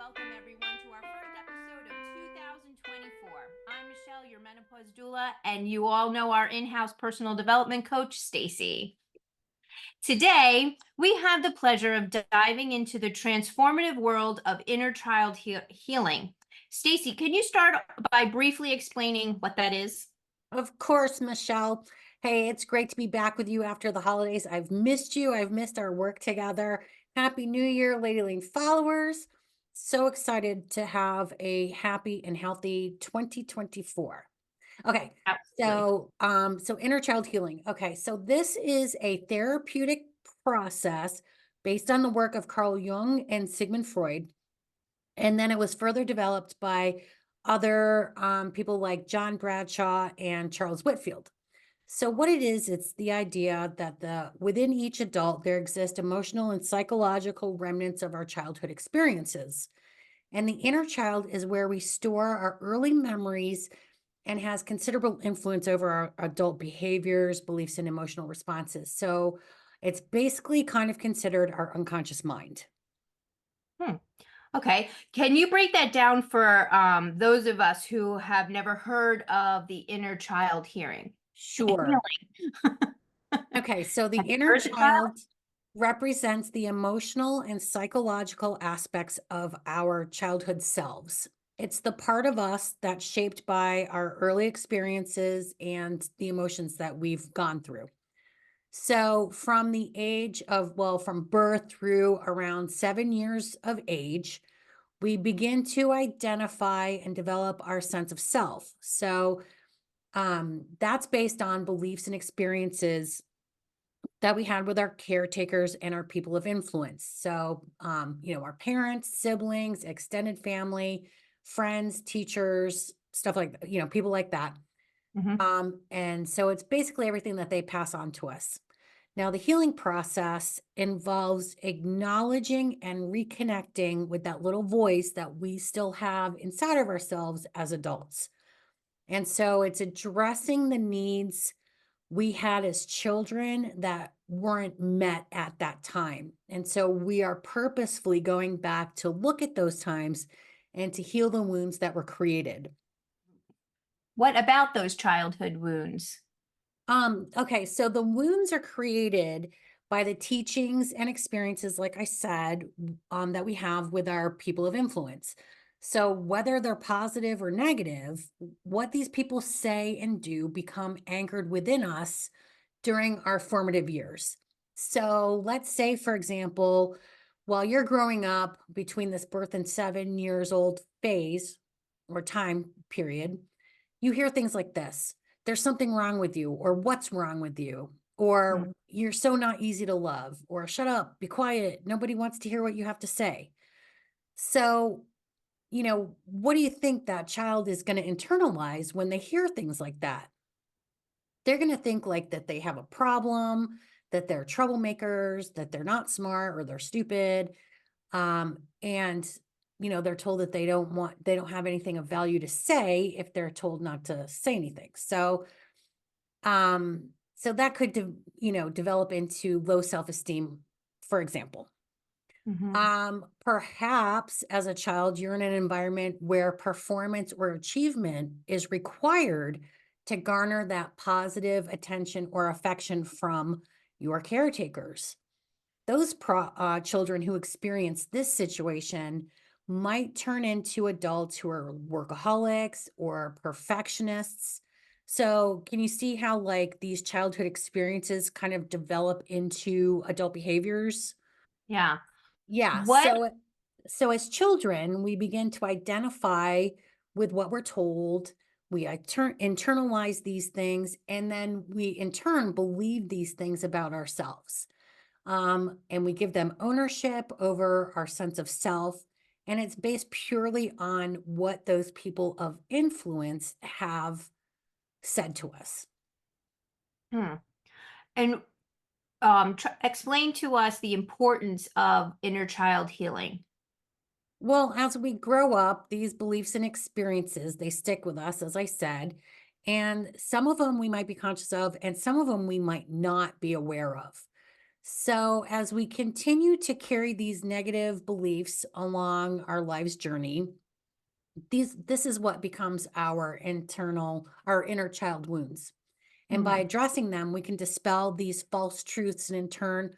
welcome everyone to our first episode of 2024. I'm Michelle, your menopause doula, and you all know our in-house personal development coach, Stacy. Today, we have the pleasure of diving into the transformative world of inner child healing. Stacy, can you start by briefly explaining what that is? Of course, Michelle. Hey, it's great to be back with you after the holidays. I've missed you. I've missed our work together. Happy New Year, Lady Lane followers. So excited to have a happy and healthy 2024. Okay. Absolutely. So inner child healing. Okay. So this is a therapeutic process based on the work of Carl Jung and Sigmund Freud. And then it was further developed by other people like John Bradshaw and Charles Whitfield. So what it is, it's the idea that within each adult there exist emotional and psychological remnants of our childhood experiences. And the inner child is where we store our early memories and has considerable influence over our adult behaviors, beliefs, and emotional responses. So it's basically kind of considered our unconscious mind. Hmm. Okay. Can you break that down for those of us who have never heard of the inner child Sure. healing? Okay, so the Have you inner heard the child? child represents the emotional and psychological aspects of our childhood selves. It's the part of us that's shaped by our early experiences and the emotions that we've gone through. So, from the age of, well, from birth through around 7 years of age, we begin to identify and develop our sense of self. So, that's based on beliefs and experiences that we had with our caretakers and our people of influence. So, our parents, siblings, extended family, friends, teachers, stuff like that, people like that. Mhm. And so it's basically everything that they pass on to us. Now, the healing process involves acknowledging and reconnecting with that little voice that we still have inside of ourselves as adults. And so it's addressing the needs we had as children that weren't met at that time. And so we are purposefully going back to look at those times and to heal the wounds that were created. What about those childhood wounds? Okay, so the wounds are created by the teachings and experiences, like I said, that we have with our people of influence. So whether they're positive or negative, what these people say and do become anchored within us during our formative years. So let's say, for example, while you're growing up between this birth and 7 years old phase or time period, you hear things like this: there's something wrong with you, or what's wrong with you, or Mm. you're so not easy to love, or shut up, be quiet. Nobody wants to hear what you have to say. So, what do you think that child is going to internalize when they hear things like that? They're going to think like that they have a problem, that they're troublemakers, that they're not smart or they're stupid. And they're told that they don't have anything of value to say if they're told not to say anything. So that could develop into low self-esteem, for example. Mhm. Perhaps as a child, you're in an environment where performance or achievement is required to garner that positive attention or affection from your caretakers. Those children who experience this situation might turn into adults who are workaholics or perfectionists. So, can you see how like these childhood experiences kind of develop into adult behaviors? Yeah. Yeah. What So as children, we begin to identify with what we're told. Internalize these things, and then we in turn believe these things about ourselves. And we give them ownership over our sense of self. And it's based purely on what those people of influence have said to us. hmm. And explain to us the importance of inner child healing. Well, as we grow up, these beliefs and experiences, they stick with us, as I said. And some of them we might be conscious of, and some of them we might not be aware of. So, as we continue to carry these negative beliefs along our life's journey, this is what becomes our inner child wounds. And by Mm, addressing them, we can dispel these false truths, and in turn,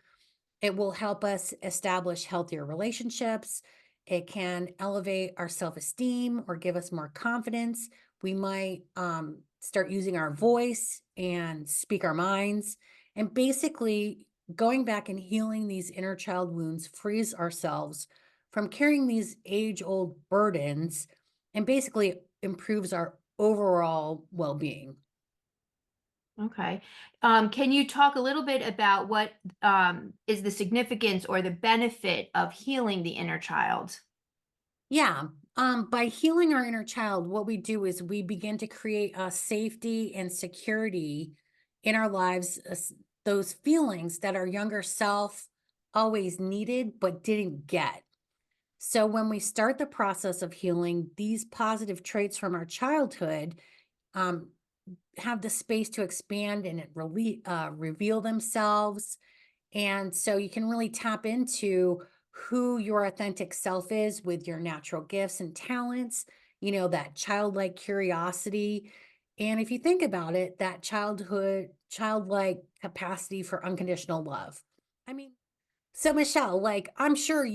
it will help us establish healthier relationships. It can elevate our self esteem or give us more confidence. We might start using our voice and speak our minds. And basically, going back and healing these inner child wounds frees ourselves from carrying these age old burdens and basically improves our overall well being. okay. Can you talk a little bit about what is the significance or the benefit of healing the inner child? Yeah. By healing our inner child, what we do is we begin to create a safety and security in our lives, those feelings that our younger self always needed but didn't get. So, when we start the process of healing, these positive traits from our childhood um, have the space to expand and reveal themselves, and so you can really tap into who your authentic self is with your natural gifts and talents, that childlike curiosity. And if you think about it, that childlike capacity for unconditional love. I mean, so Michelle, like, I'm sure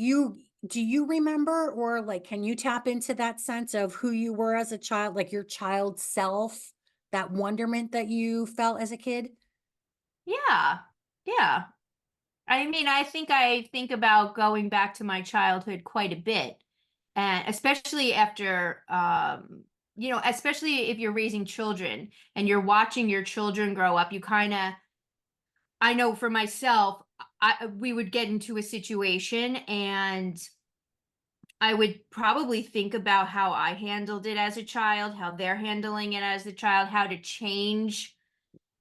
do you remember, or like, can you tap into that sense of who you were as a child, like your child self, that wonderment that you felt as a kid? Yeah. Yeah. I mean, I think about going back to my childhood quite a bit. And especially after especially if you're raising children and you're watching your children grow up, you kind of I know for myself, we would get into a situation and I would probably think about how I handled it as a child, how they're handling it as a child,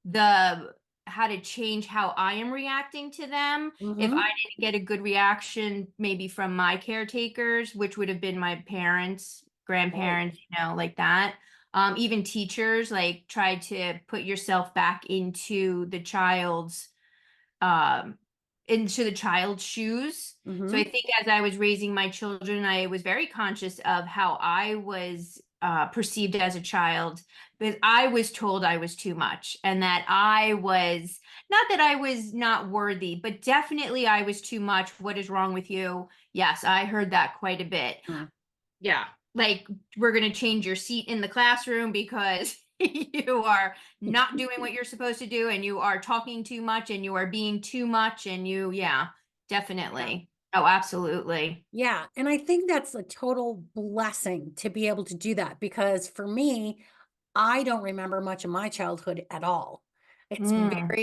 the how to change how I am reacting to them. If I Mm-hmm. didn't get a good reaction, maybe from my caretakers, which would have been my parents, Right. grandparents, like that. Even teachers, like try to put yourself back um into the child's shoes. So I Mm-hmm. think as I was raising my children, I was very conscious of how I was perceived as a child, because I was told I was too much and that I was not that I was not worthy, but definitely I was too much. What is wrong with you? Yes, I heard that quite a bit. Yeah. Like, we're going to change your seat in the classroom because you are not doing what you're supposed to do and you are talking too much and you are being too much and yeah, Yeah. definitely. Oh, absolutely. Yeah. And I think that's a total blessing to be able to do that because for me, I don't remember much of my childhood at all. Mm,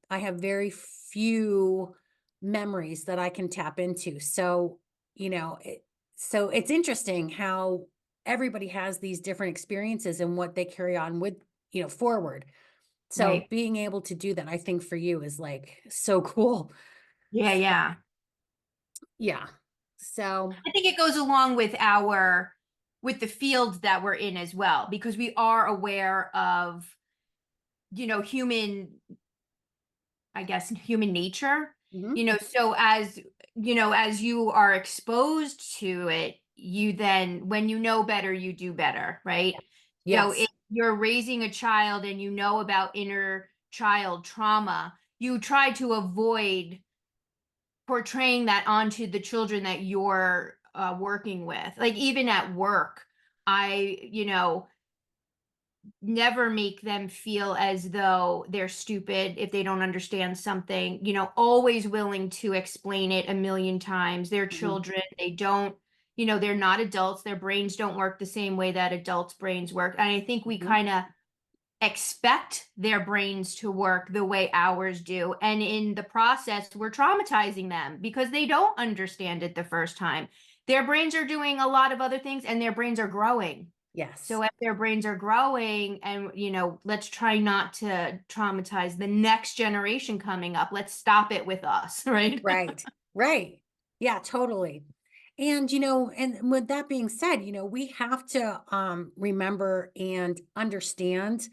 I have very few memories that I can tap into. So, you know, it, so it's interesting how everybody has these different experiences and what they carry on with, forward. So right. being able to do that, I think for you is like so cool. Yeah, yeah. Yeah. So, I think it goes along with with the field that we're in as well, because we are aware of, human I guess, human nature. mhm. So as you are exposed to it, you then, when you know better, you do better, right? So if Yes. you're raising a child and you know about inner child trauma, you try to avoid portraying that onto the children that you're working with. Like, even at work, I never make them feel as though they're stupid if they don't understand something, always willing to explain it a million times. They're Mhm, children. They don't, they're not adults. Their brains don't work the same way that adults' brains work. And I think we mhm. kind of expect their brains to work the way ours do. And in the process, we're traumatizing them because they don't understand it the first time. Their brains are doing a lot of other things and their brains are growing. Yes. So if their brains are growing and, let's try not to traumatize the next generation coming up. Let's stop it with us, right? Right. Right. Yeah, totally. And and with that being said, we have to remember and understand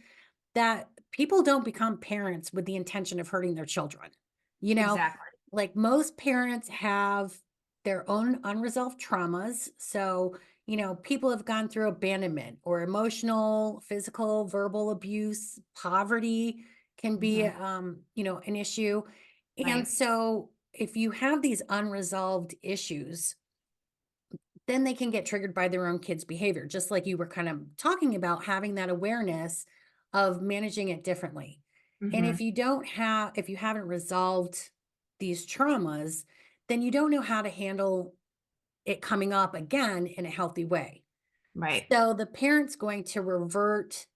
that people don't become parents with the intention of hurting their children. You know, Exactly. like most parents have their own unresolved traumas. So, people have gone through abandonment or emotional, physical, verbal abuse, poverty can be, Mhm. an issue. And Right. so, if you have these unresolved issues, then they can get triggered by their own kids' behavior, just like you were kind of talking about having that awareness of managing it differently. And Mhm. if you haven't resolved these traumas, then you don't know how to handle it coming up again in a healthy way. Right. So the parent's going to revert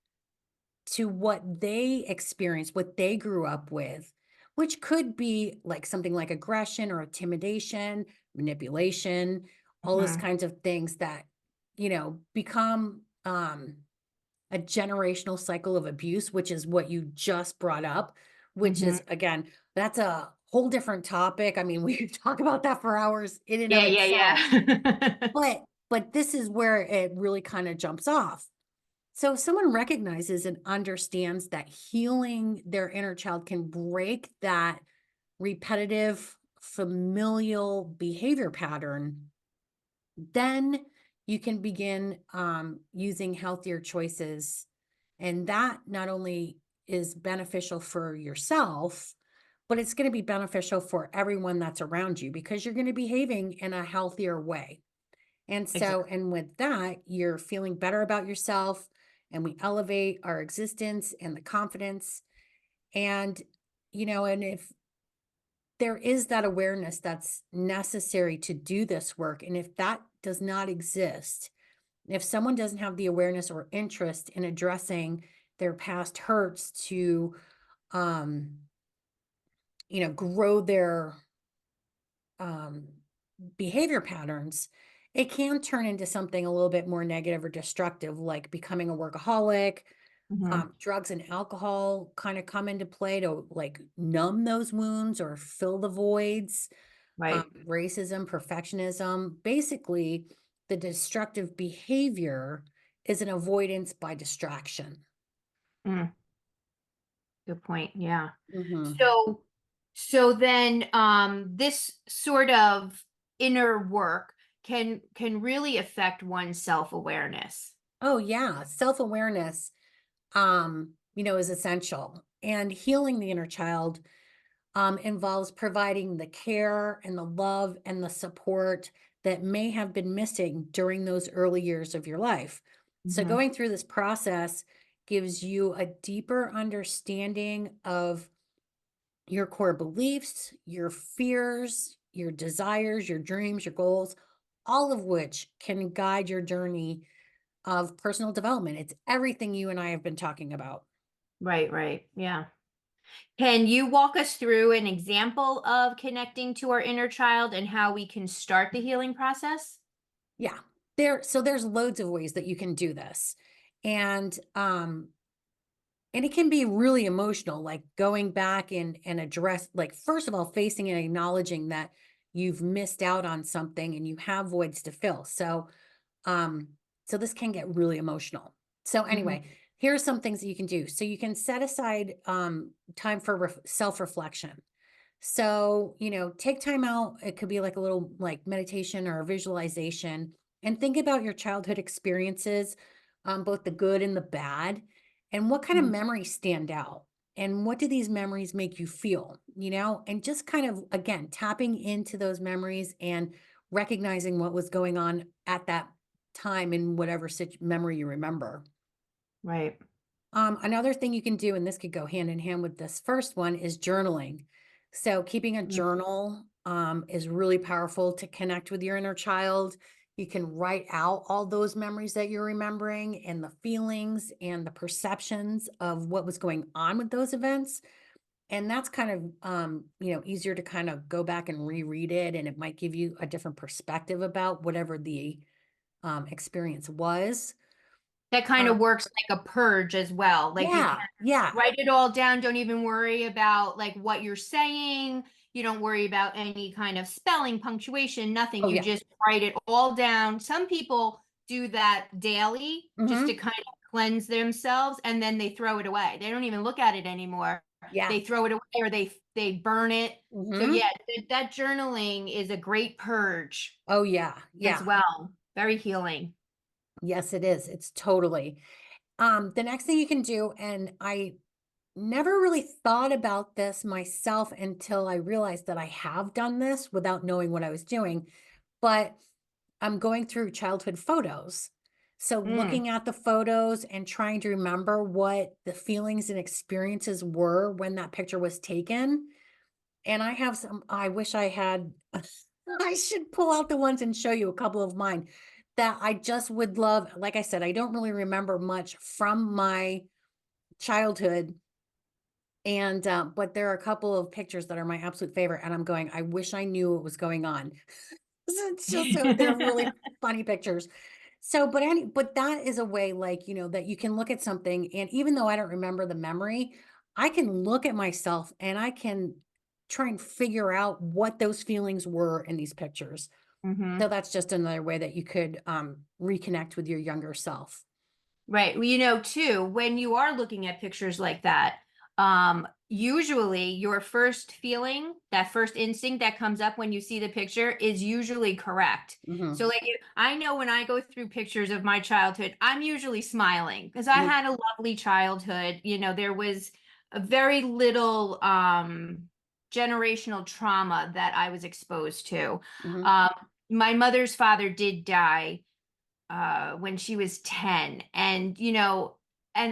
to what they experienced, what they grew up with, which could be like something like aggression or intimidation, manipulation, all those Mhm. kinds of things that, become a generational cycle of abuse, which is what you just brought up, which Mhm. is, again, that's a whole different topic. I mean, we could talk about that for hours in and of Yeah, yeah, itself, yeah. but this is where it really kind of jumps off. So, if someone recognizes and understands that healing their inner child can break that repetitive familial behavior pattern, then you can begin using healthier choices. And that not only is beneficial for yourself, but it's going to be beneficial for everyone that's around you because you're going to be behaving in a healthier way. And so, Exactly. and with that, you're feeling better about yourself, and we elevate our existence and the confidence. And, and if there is that awareness that's necessary to do this work, and if that does not exist, if someone doesn't have the awareness or interest in addressing their past hurts to, um, grow their um, behavior patterns, it can turn into something a little bit more negative or destructive, like becoming a workaholic. Mhm. Drugs and alcohol kind of come into play to like numb those wounds or fill the voids. Right. Racism, perfectionism, basically, the destructive behavior is an avoidance by distraction. Mm, good point. Yeah. Hmm. So then this sort of inner work can really affect one's self-awareness. Oh yeah, self-awareness is essential. And healing the inner child involves providing the care and the love and the support that may have been missing during those early years of your life. So, Mhm. going through this process gives you a deeper understanding of your core beliefs, your fears, your desires, your dreams, your goals, all of which can guide your journey of personal development. It's everything you and I have been talking about. Right, right. Yeah. Can you walk us through an example of connecting to our inner child and how we can start the healing process? Yeah. There's loads of ways that you can do this. And and it can be really emotional, like going back and address, like, first of all, facing and acknowledging that you've missed out on something and you have voids to fill. Um, so this can get really emotional. So Mhm. anyway, here are some things that you can do. So you can set aside time for self-reflection. So, take time out. It could be like a little like meditation or a visualization and think about your childhood experiences, both the good and the bad, and what kind of Mhm. memories stand out. And what do these memories make you feel? And just kind of, again, tapping into those memories and recognizing what was going on at that time in whatever memory you remember. Right. Another thing you can do, and this could go hand in hand with this first one, is journaling. So, keeping a Mm. journal is really powerful to connect with your inner child. You can write out all those memories that you're remembering and the feelings and the perceptions of what was going on with those events. And that's kind of, easier to kind of go back and reread it. And it might give you a different perspective about whatever the experience was. That kind of Um, works like a purge as well. Like you can yeah, yeah. write it all down. Don't even worry about like what you're saying. You don't worry about any kind of spelling, punctuation, nothing. Oh, You yeah. just write it all down. Some people do that daily just to Hmm. kind of cleanse themselves and then they throw it away. They don't even look at it anymore. Yeah. they throw it away or they burn it. So Hmm. yeah, that journaling is a great purge Oh, yeah. as Yeah. well. Very healing. Yes, it is. It's totally. The next thing you can do, and I never really thought about this myself until I realized that I have done this without knowing what I was doing, but I'm going through childhood photos. So Mm. looking at the photos and trying to remember what the feelings and experiences were when that picture was taken. And I have some, I wish I had, I should pull out the ones and show you a couple of mine that I just would love. Like I said, I don't really remember much from my childhood. And, but there are a couple of pictures that are my absolute favorite. And I'm going, I wish I knew what was going on. It's just so they're really funny pictures. So, but that is a way, like, that you can look at something, and even though I don't remember the memory, I can look at myself and I can try and figure out what those feelings were in these pictures. Hmm. So that's just another way that you could reconnect with your younger self. Right. Well, too, when you are looking at pictures like that, usually your first feeling, that first instinct that comes up when you see the picture is usually correct. So, Hmm. like, I know when I go through pictures of my childhood, I'm usually smiling because I had a lovely childhood. There was a very little generational trauma that I was exposed to. Hmm. Um, my mother's father did die when she was 10. And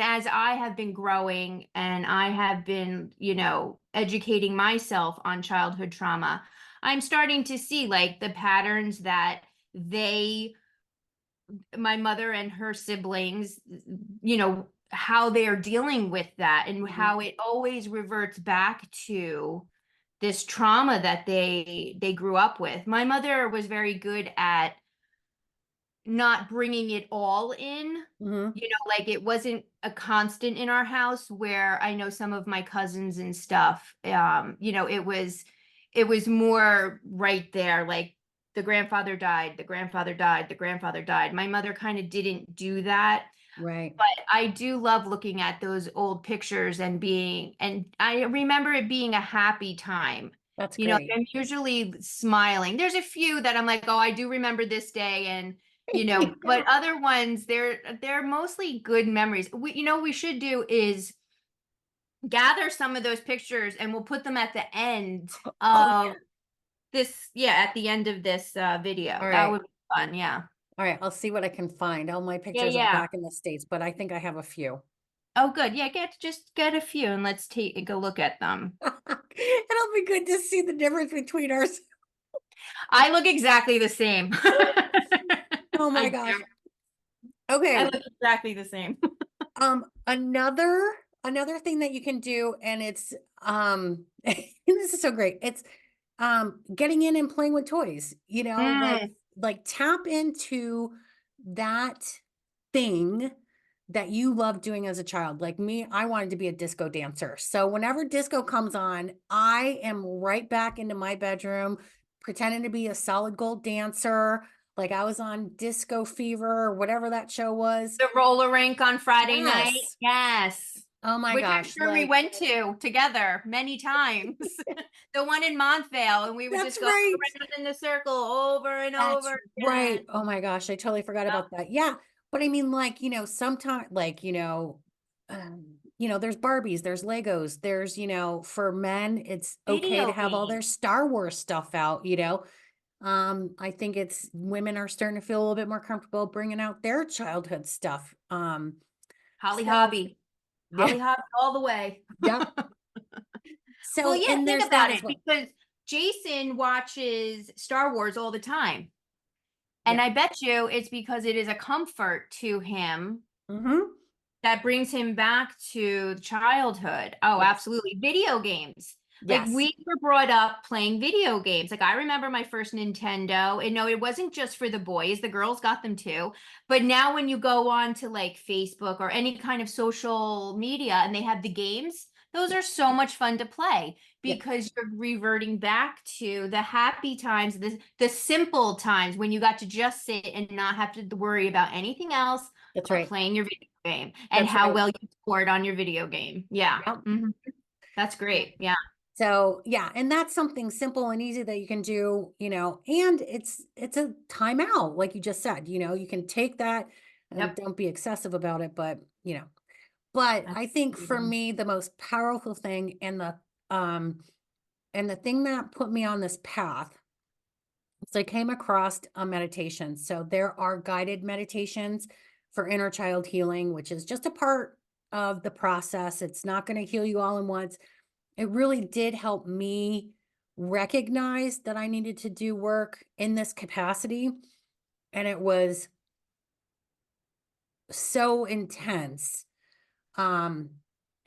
as I have been growing and I have been, educating myself on childhood trauma, I'm starting to see like the patterns that they, my mother and her siblings, how they are dealing with that and Hmm. how it always reverts back to this trauma that they grew up with. My mother was very good at not bringing it all in. Hmm. Like it wasn't a constant in our house where I know some of my cousins and stuff, it was more right there, like the grandfather died, the grandfather died, the grandfather died. My mother kind of didn't do that. Right. But I do love looking at those old pictures and I remember it being a happy time. That's great. I'm usually smiling. There's a few that I'm like, oh, I do remember this day and but Yeah. other ones they're mostly good memories. We should do is gather some of those pictures and we'll put them at the end Oh, of yeah. at the end of this video. All That right. would be fun. Yeah. All right. I'll see what I can find. All my Yeah, pictures are yeah. back in the States, but I think I have a few. Oh, good. Yeah, just get a few and let's take a look at them. It'll be good to see the difference between ours. I look exactly the same. Oh my I gosh. do. I Okay. look exactly the same. Another thing that you can do, and it's this is so great. It's getting in and playing with toys, Mm, like tap into that thing that you loved doing as a child. Like me, I wanted to be a disco dancer. So whenever disco comes on, I am right back into my bedroom pretending to be a solid gold dancer. Like I was on Disco Fever or whatever that show was. the roller rink on Friday night. Yes. Yes. Oh my Which I'm gosh, sure we like went to together many times. The one in Montvale, and we would that's just go right. around in the circle over and That's over again. right. Oh my gosh, I totally forgot about that. Yeah, but I mean, like, sometimes, like, there's Barbies, there's Legos, there's, for men, it's okay to Video have all their game. Star Wars stuff out. I think it's women are starting to feel a little bit more comfortable bringing out their childhood stuff. Holly So Hobby. yeah, Holly Hobby all the way. yep. Well, So, yeah, and think there's that about as it well. because Jason watches Star Wars all the time. And Yeah. I bet you it's because it is a comfort to him Mm-hmm. that brings him back to childhood. Oh, Yes. absolutely. Video games. Like Yes. we were brought up playing video games. Like I remember my first Nintendo, and no, it wasn't just for the boys. The girls got them too. But now when you go on to like Facebook or any kind of social media and they have the games, those are so much fun to play Yep. because you're reverting back to the happy times, the simple times when you got to just sit and not have to worry about anything else That's but right. playing your video game and That's how right. well you scored on your video game. Yeah. Yep. Mhm. That's great. Yeah. So yeah, and that's something simple and easy that you can do, and it's a timeout, like you just said, you can take that and Yep. don't be excessive about it, but I think for Absolutely. me, the most powerful thing um and the thing that put me on this path is I came across a meditation. So there are guided meditations for inner child healing, which is just a part of the process. It's not going to heal you all in once. It really did help me recognize that I needed to do work in this capacity. And it was so intense. Um,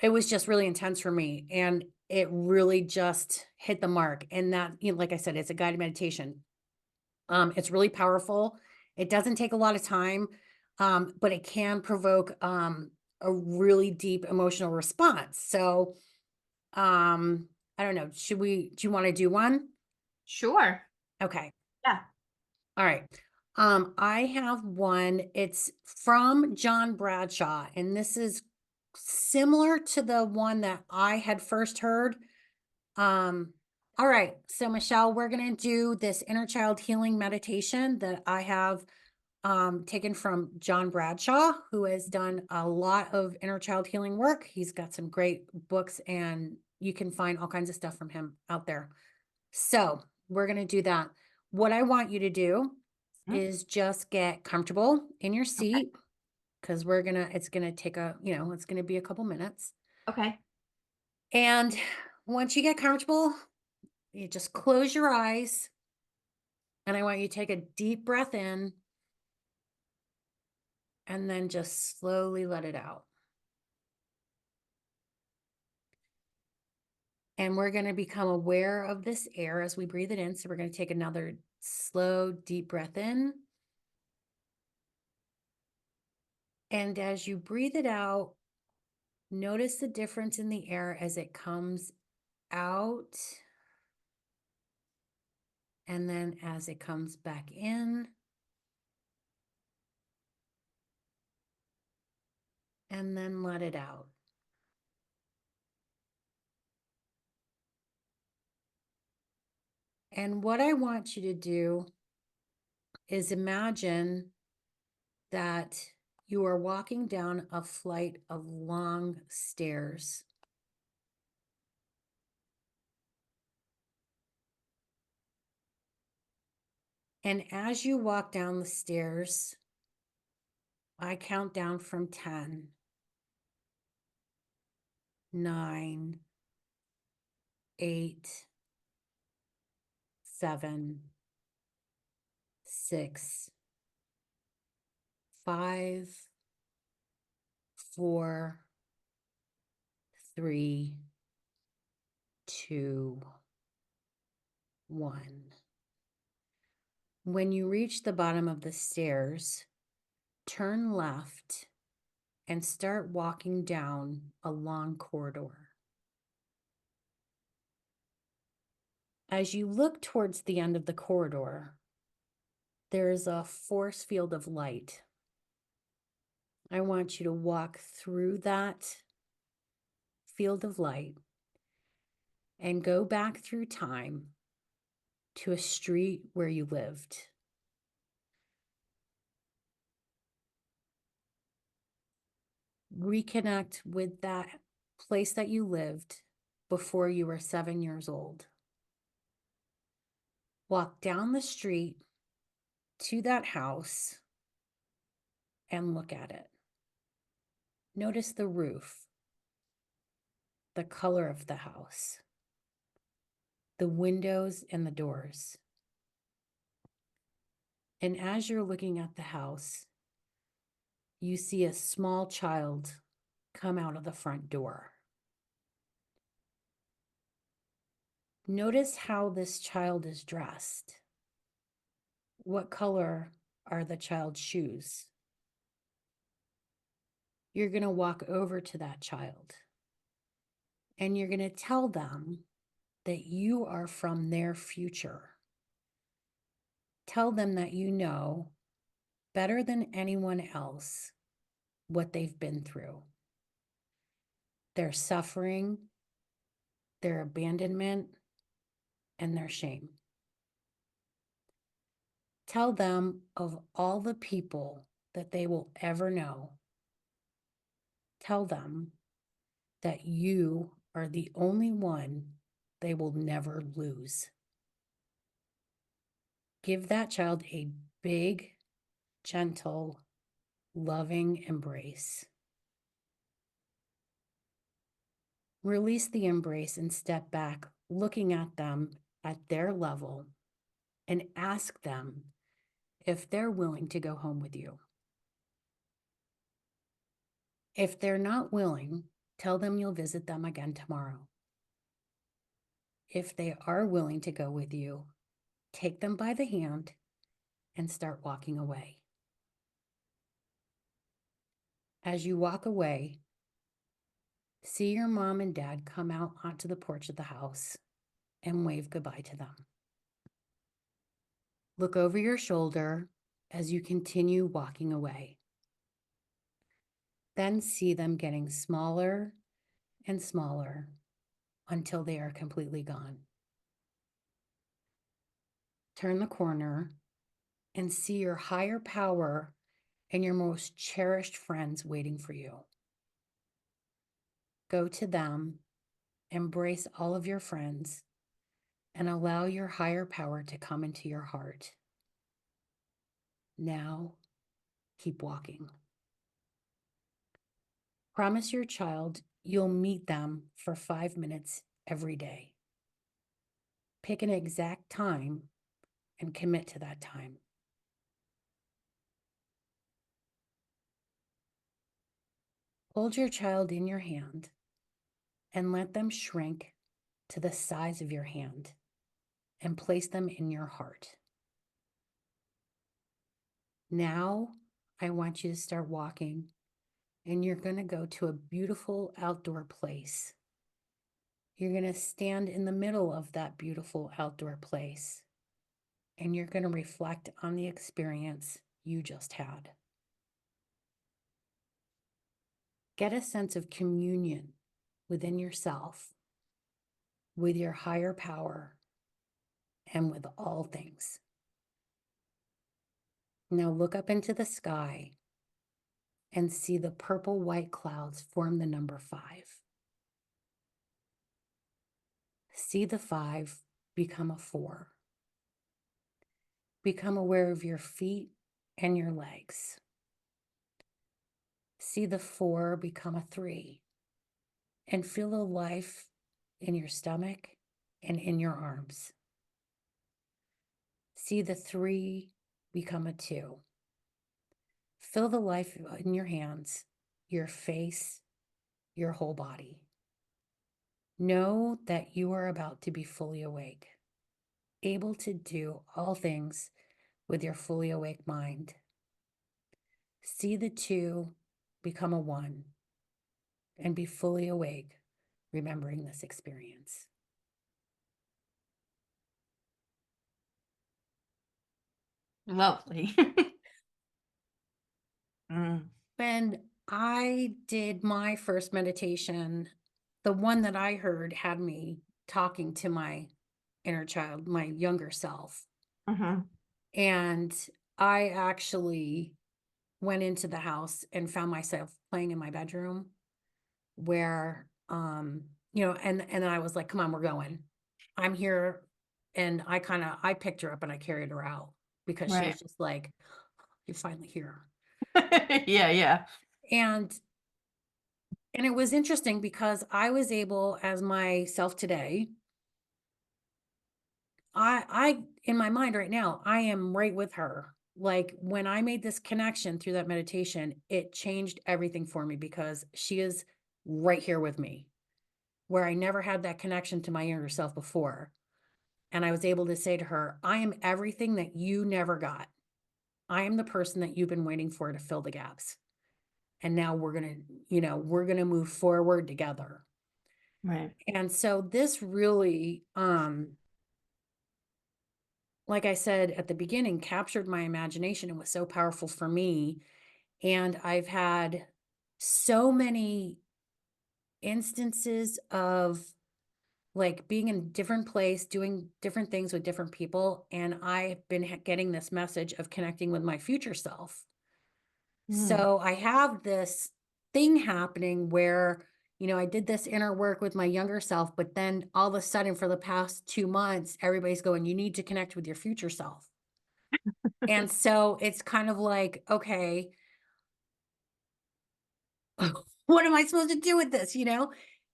it was just really intense for me. And it really just hit the mark. And that, like I said, it's a guided meditation. It's really powerful. It doesn't take a lot of time, but it can provoke a really deep emotional response. So, I don't know. Do you want to do one? Sure. Okay. Yeah. All right. I have one. It's from John Bradshaw, and this is similar to the one that I had first heard. Um, all right. So, Michelle, we're going to do this inner child healing meditation that I have taken from John Bradshaw, who has done a lot of inner child healing work. He's got some great books, and you can find all kinds of stuff from him out there. So, we're going to do that. What I want you to do Mm, is just get comfortable in your okay. seat because it's going to take it's going to be a couple minutes. Okay. And once you get comfortable, you just close your eyes and I want you to take a deep breath in and then just slowly let it out. And we're going to become aware of this air as we breathe it in. So we're going to take another slow, deep breath in. And as you breathe it out, notice the difference in the air as it comes out. And then as it comes back in. And then let it out. And what I want you to do is imagine that you are walking down a flight of long stairs. And as you walk down the stairs, I count down from 10, 9, 8, 7, 6, 5, 4, 3, 2, 1. When you reach the bottom of the stairs, turn left and start walking down a long corridor. As you look towards the end of the corridor, there is a force field of light. I want you to walk through that field of light and go back through time to a street where you lived. Reconnect with that place that you lived before you were 7 years old. Walk down the street to that house and look at it. Notice the roof, the color of the house, the windows and the doors. And as you're looking at the house, you see a small child come out of the front door. Notice how this child is dressed. What color are the child's shoes? You're going to walk over to that child and you're going to tell them that you are from their future. Tell them that you know better than anyone else what they've been through. Their suffering, their abandonment, and their shame. Tell them of all the people that they will ever know. Tell them that you are the only one they will never lose. Give that child a big, gentle, loving embrace. Release the embrace and step back, looking at them at their level, and ask them if they're willing to go home with you. If they're not willing, tell them you'll visit them again tomorrow. If they are willing to go with you, take them by the hand and start walking away. As you walk away, see your mom and dad come out onto the porch of the house and wave goodbye to them. Look over your shoulder as you continue walking away. Then see them getting smaller and smaller until they are completely gone. Turn the corner and see your higher power and your most cherished friends waiting for you. Go to them, embrace all of your friends, and allow your higher power to come into your heart. Now, keep walking. Promise your child you'll meet them for 5 minutes every day. Pick an exact time and commit to that time. Hold your child in your hand and let them shrink to the size of your hand and place them in your heart. Now, I want you to start walking, and you're going to go to a beautiful outdoor place. You're going to stand in the middle of that beautiful outdoor place, and you're going to reflect on the experience you just had. Get a sense of communion within yourself, with your higher power, and with all things. Now look up into the sky and see the purple-white clouds form the number 5. See the 5 become a 4. Become aware of your feet and your legs. See the 4 become a 3 and feel the life in your stomach and in your arms. See the 3 become a 2. Feel the life in your hands, your face, your whole body. Know that you are about to be fully awake, able to do all things with your fully awake mind. See the 2 become a 1 and be fully awake, remembering this experience. Lovely. Mm. When I did my first meditation, the one that I heard had me talking to my inner child, my younger self. Mhm. And I actually went into the house and found myself playing in my bedroom where, and then I was like, come on, we're going. I'm here. And I picked her up and I carried her out because she Right. was just like, you're finally here. Yeah, yeah. And it was interesting because I was able, as myself today, I in my mind right now, I am right with her. Like when I made this connection through that meditation, it changed everything for me because she is right here with me, where I never had that connection to my younger self before. And I was able to say to her, I am everything that you never got. I am the person that you've been waiting for to fill the gaps. And now we're going to move forward together. Right. And so this really, like I said at the beginning, captured my imagination and was so powerful for me. And I've had so many instances of like being in different place, doing different things with different people, and I've been getting this message of connecting with my future self. Mm. So I have this thing happening where, I did this inner work with my younger self, but then all of a sudden for the past 2 months, everybody's going, you need to connect with your future self. And so it's kind of like, okay, what am I supposed to do with this? Yeah,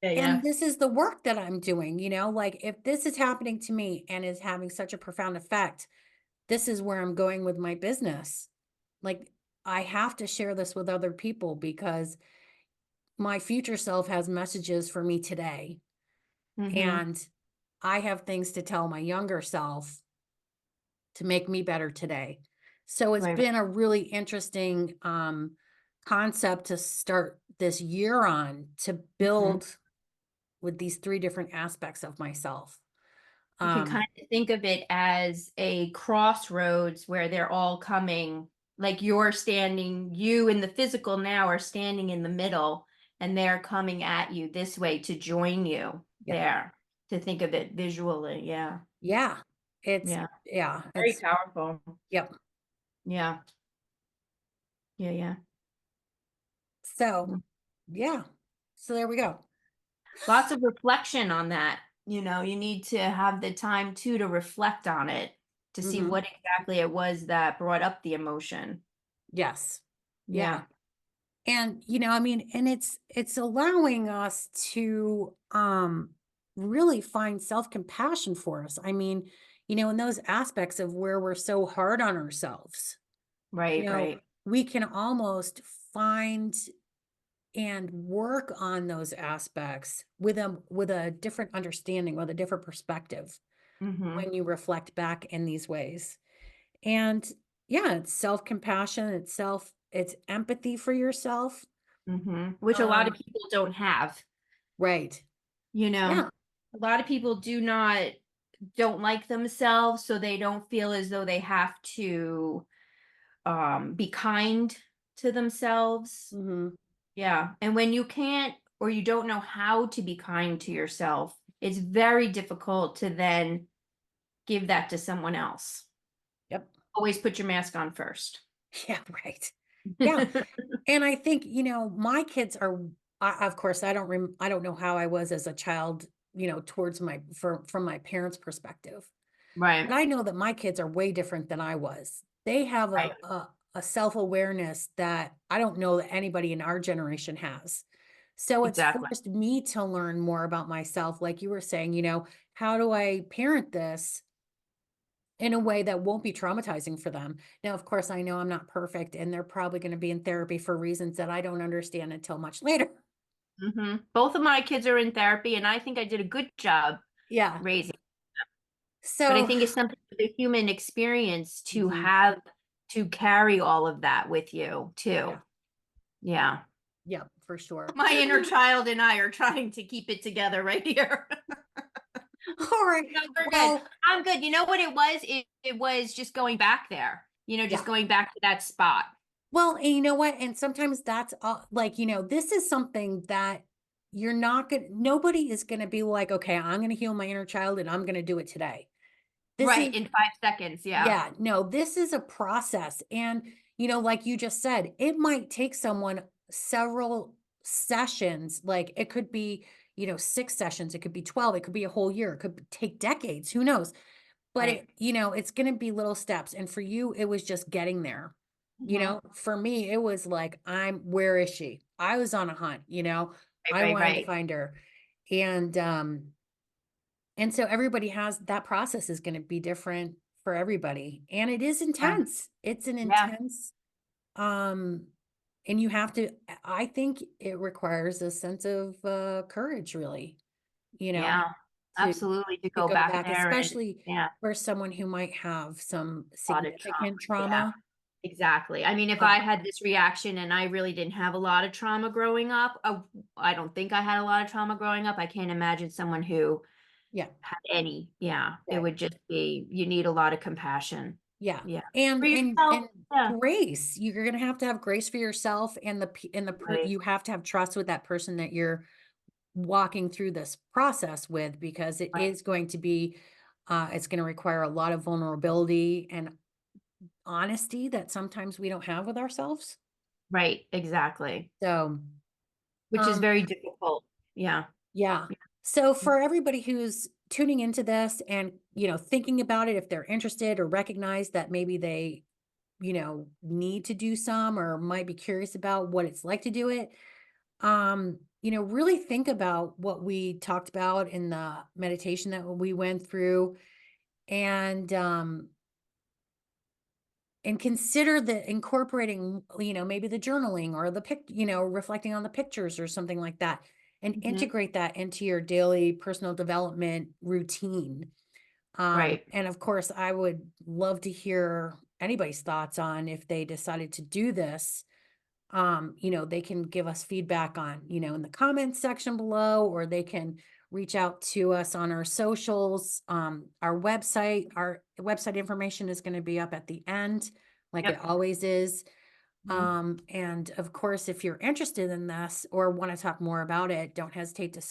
And yeah. this is the work that I'm doing, like if this is happening to me and is having such a profound effect, this is where I'm going with my business. Like, I have to share this with other people because my future self has messages for me today. Mm-hmm. And I have things to tell my younger self to make me better today. So it's Right. been a really interesting concept to start this year on, to Mhm. build with these three different aspects of myself. You can Um, kind of think of it as a crossroads where they're all coming, like you in the physical now are standing in the middle, and they're coming at you this way to join you yeah. there, to think of it visually. Yeah. Yeah. Yeah. Yeah, Very powerful. yep. Yeah. Yeah. Yeah. So, Mm. yeah. So there we go. Lots of reflection on that. You need to have the time too to reflect on it, to see Hmm. what exactly it was that brought up the emotion. Yes. Yeah. Yeah. And I mean, and it's allowing us to really find self-compassion for us. I mean, in those aspects of where we're so hard on ourselves, you Right, know, right. we can almost find and work on those aspects with a different understanding, with a different perspective Mm-hmm. when you reflect back in these ways. And yeah, it's self-compassion, it's empathy for yourself. Mm-hmm. Which a lot of Um, people don't have, right. you know. Yeah. A lot of people don't like themselves, so they don't feel as though they have to be kind to themselves. Mhm. Yeah. And when you can't or you don't know how to be kind to yourself, it's very difficult to then give that to someone else. Yep. Always put your mask on first. Yeah, right. Yeah, and I think, my kids are of course, I don't know how I was as a child, towards from my parents' perspective. But Right, I know that my kids are way different than I was. They have right. a self-awareness that I don't know that anybody in our generation has. So it's Exactly. forced me to learn more about myself. Like you were saying, how do I parent this in a way that won't be traumatizing for them? Now, of course, I know I'm not perfect, and they're probably going to be in therapy for reasons that I don't understand until much later. Both of my kids are in therapy, and I think I did a good job Yeah. raising. But I So, think it's something for the human experience to mhm, have to carry all of that with you too. yeah, Yeah. yeah, for sure. My inner child and I are trying to keep it together right here. All right. No, we're good. Well, I'm good. You know what it was? It was just going back there, just yeah. going back to that spot. Well, and you know what? And sometimes that's like, this is something that you're not going to, nobody is going to be like, okay, I'm going to heal my inner child and I'm going to do it today. This is, Right. In 5 seconds. Yeah. yeah, no, this is a process. And, like you just said, it might take someone several sessions. Like it could be, 6 sessions, it could be 12, it could be a whole year, it could take decades, who knows? But Right. it's gonna be little steps, and for you, it was just getting there. Hmm. For me, it was like, where is she? I was on a hunt, Right, I right, wanted to right. find her. And, so everybody has that process is gonna be different for everybody, and it is Yeah. intense. It's an Yeah. intense, um, and you have to I think it requires a sense of, courage really, you know, Yeah. to Absolutely. To to go go back back, there and especially yeah, for someone who might have some a lot of trauma. significant Yeah. trauma. Exactly. I mean, if I Um, had this reaction and I really didn't have a lot of trauma growing up, I don't think I had a lot of trauma growing up. I can't imagine someone who yeah, had any. Yeah, it right. would just be, you need a lot of compassion. Yeah. Yeah. For And yourself. Yeah. grace. You're gonna have to have grace for yourself and the Right. you have to have trust with that person that you're walking through this process with, because it Right. is going to be, it's going to require a lot of vulnerability and honesty that sometimes we don't have with ourselves. Right. Exactly. So, Which is um, very difficult. Yeah. yeah. So for everybody who's tuning into this and, thinking about it, if they're interested or recognize that maybe they, need to do some or might be curious about what it's like to do it, really think about what we talked about in the meditation that we went through, and consider the incorporating, maybe the journaling or the reflecting on the pictures or something like that, and Mhm. integrate that into your daily personal development routine. Right. And of course, I would love to hear anybody's thoughts on if they decided to do this. They can give us feedback on, in the comments section below, or they can reach out to us on our socials. Our website information is going to be up at the end, like it Yep. always is. Mhm. And of course, if you're interested in this or want to talk more about it, don't hesitate to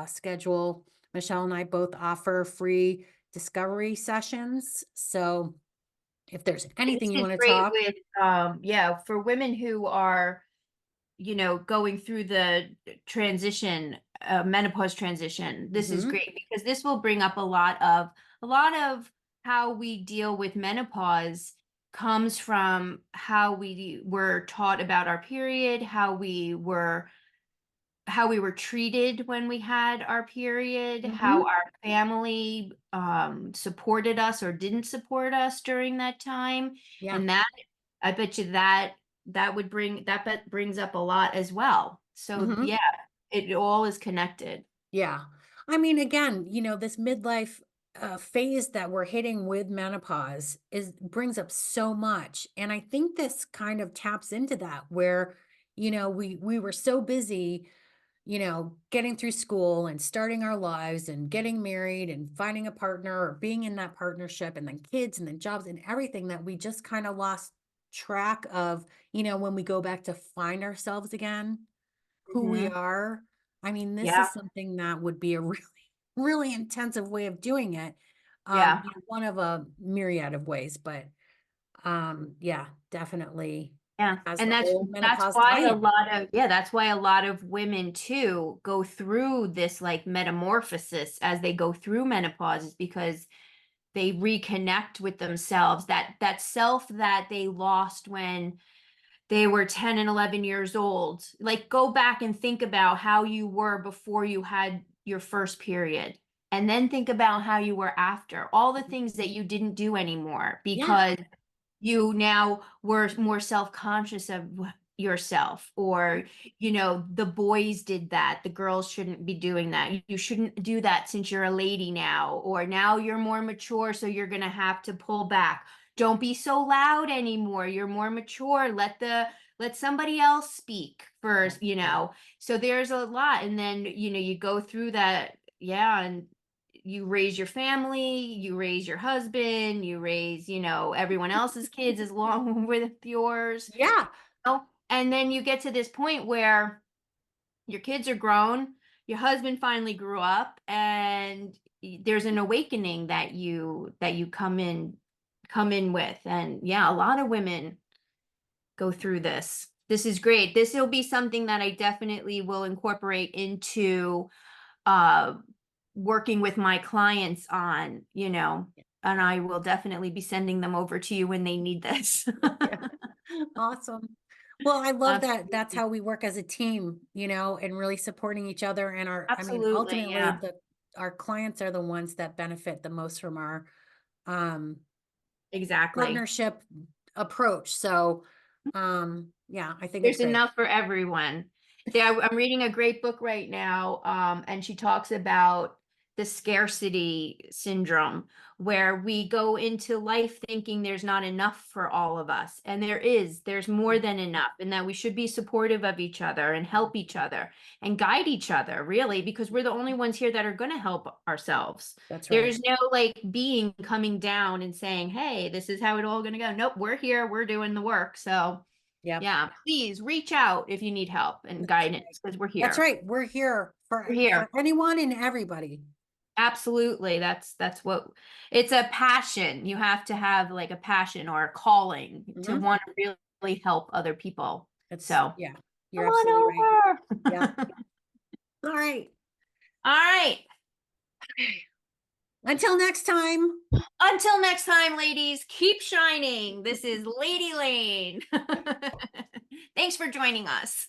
schedule. Michelle and I both offer free discovery sessions. So if there's This anything you is want to great talk, with, yeah, for women who are, going through the transition, menopause transition. This is Mhm. great because this will bring up a lot of how we deal with menopause comes from how we were taught about our period, how we were treated when we had our period, how Mhm. our family supported us or didn't support us during that time. Yeah. And that, I bet you that brings up a lot as well. So Mhm. yeah, it all is connected. Yeah. I mean, again, this midlife phase that we're hitting with menopause is brings up so much. And I think this kind of taps into that, where, we were so busy, getting through school and starting our lives and getting married and finding a partner or being in that partnership, and then kids and then jobs and everything, that we just kind of lost track of, when we go back to find ourselves again, who we Hmm. are. I mean, this Yeah, is something that would be a really, really intensive way of doing it. yeah, One of a myriad of ways, but yeah, definitely yeah. as And the that's whole that's menopause why a tie-in. lot of yeah, that's why a lot of women too go through this like metamorphosis as they go through menopause is because they reconnect with themselves, that self that they lost when they were 10 and 11 years old. Like go back and think about how you were before you had your first period, and then think about how you were after, all the things that you didn't do anymore Yeah. because you now were more self-conscious of yourself, or the boys did that, the girls shouldn't be doing that, you shouldn't do that since you're a lady now, or now you're more mature so you're going to have to pull back, don't be so loud anymore, you're more mature, let somebody else speak Yeah. first. So there's a lot, and then you go through that, yeah, and you raise your family, you raise your husband, you raise, everyone else's kids as long with yours. Yeah. Oh, and then you get to this point where your kids are grown, your husband finally grew up, and there's an awakening that you come in with. And yeah, a lot of women go through this. This is great. This will be something that I definitely will incorporate into uh, working with my clients on, and I will definitely be sending them over to you when they need this. Yeah. Awesome. Well, I love that that's Absolutely. how we work as a team, and really supporting each other, and I mean, Absolutely. ultimately Yeah. our clients are the ones that benefit the most from our um Exactly. partnership approach. So, yeah, I think it's There's great. enough for everyone. I'm reading a great book right now, and she talks about the scarcity syndrome, where we go into life thinking there's not enough for all of us. And there's more than enough, and that we should be supportive of each other and help each other and guide each other, really, because we're the only ones here that are going to help ourselves. That's right. There's no like being coming down and saying, hey, this is how it all going to go. Nope, we're here, we're doing the work. So Yep. yeah, please reach out if you need help and That's right. guidance because we're That's here. right. We're here for, We're here. for anyone and everybody. Absolutely. That's what it's a passion. You have to have like a passion or a calling to Mhm. want to really help other people. So Yeah, come you're absolutely right. on Yeah. over. All right. All right. Until next time. Until next time, ladies, keep shining. This is Lady Lane. Thanks for joining us.